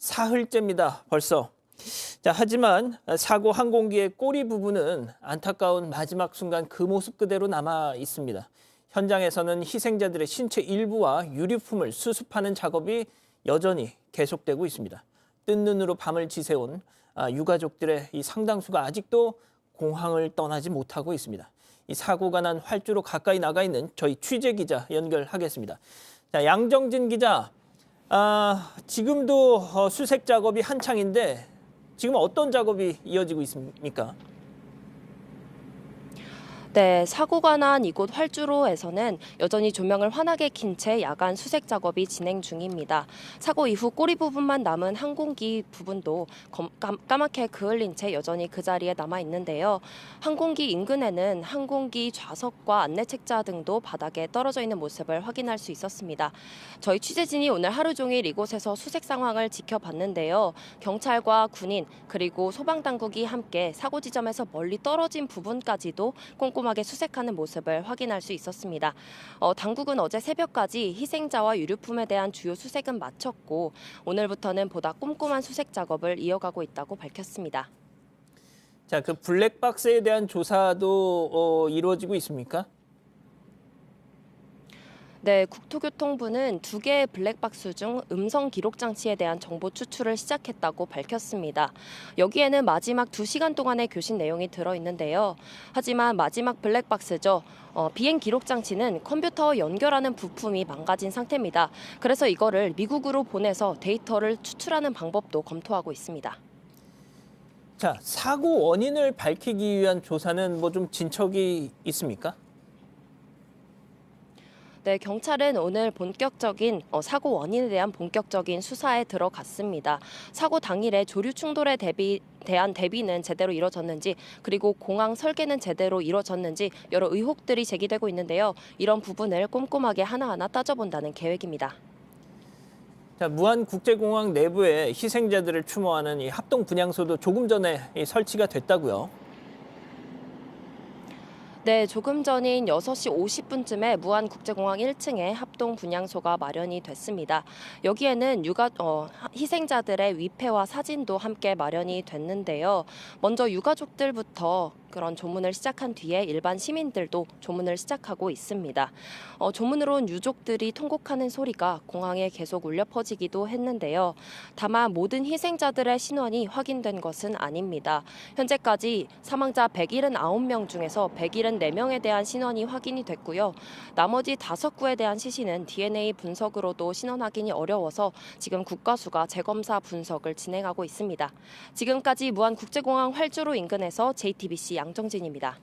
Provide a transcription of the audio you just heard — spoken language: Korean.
사흘째입니다, 벌써. 자, 하지만 사고 항공기의 꼬리 부분은 안타까운 마지막 순간 그 모습 그대로 남아 있습니다. 현장에서는 희생자들의 신체 일부와 유류품을 수습하는 작업이 여전히 계속되고 있습니다. 뜬 눈으로 밤을 지새운 유가족들의 이 상당수가 아직도 공항을 떠나지 못하고 있습니다. 이 사고가 난 활주로 가까이 나가 있는 저희 취재 기자 연결하겠습니다. 자, 양정진 기자, 지금도 수색 작업이 한창인데 지금 어떤 작업이 이어지고 있습니까? 네, 사고가 난 이곳 활주로에서는 여전히 조명을 환하게 킨 채 야간 수색 작업이 진행 중입니다. 사고 이후 꼬리 부분만 남은 항공기 부분도 까맣게 그을린 채 여전히 그 자리에 남아 있는데요. 항공기 인근에는 항공기 좌석과 안내 책자 등도 바닥에 떨어져 있는 모습을 확인할 수 있었습니다. 저희 취재진이 오늘 하루 종일 이곳에서 수색 상황을 지켜봤는데요. 경찰과 군인 그리고 소방당국이 함께 사고 지점에서 멀리 떨어진 부분까지도 꼼꼼하게 수색하는 모습을 확인할 수 있었습니다. 당국은 어제 새벽까지 희생자와 유류품에 대한 주요 수색은 마쳤고 오늘부터는 보다 꼼꼼한 수색 작업을 이어가고 있다고 밝혔습니다. 자, 그 블랙박스에 대한 조사도 이루어지고 있습니까? 네, 국토교통부는 2개의 블랙박스 중 음성 기록 장치에 대한 정보 추출을 시작했다고 밝혔습니다. 여기에는 마지막 2시간 동안의 교신 내용이 들어있는데요. 하지만 마지막 블랙박스죠. 비행 기록 장치는 컴퓨터와 연결하는 부품이 망가진 상태입니다. 그래서 이거를 미국으로 보내서 데이터를 추출하는 방법도 검토하고 있습니다. 자, 사고 원인을 밝히기 위한 조사는 뭐 좀 진척이 있습니까? 네, 경찰은 오늘 본격적인 사고 원인에 대한 본격적인 수사에 들어갔습니다. 사고 당일에 조류 충돌에 대한 대비는 제대로 이루어졌는지 그리고 공항 설계는 제대로 이루어졌는지 여러 의혹들이 제기되고 있는데요. 이런 부분을 꼼꼼하게 하나하나 따져본다는 계획입니다. 자, 무안국제공항 내부에 희생자들을 추모하는 이 합동 분향소도 조금 전에 설치가 됐다고요. 네, 조금 전인 6시 50분쯤에 무안국제공항 1층에 합동 분향소가 마련이 됐습니다. 여기에는 희생자들의 위패와 사진도 함께 마련이 됐는데요. 먼저 유가족들부터 그런 조문을 시작한 뒤에 일반 시민들도 조문을 시작하고 있습니다. 조문으로 온 유족들이 통곡하는 소리가 공항에 계속 울려 퍼지기도 했는데요. 다만 모든 희생자들의 신원이 확인된 것은 아닙니다. 현재까지 사망자 179명 중에서 174명에 대한 신원이 확인이 됐고요. 나머지 5구에 대한 시신은 DNA 분석으로도 신원 확인이 어려워서 지금 국과수가 재검사 분석을 진행하고 있습니다. 지금까지 무안국제공항 활주로 인근에서 JTBC 양정진입니다.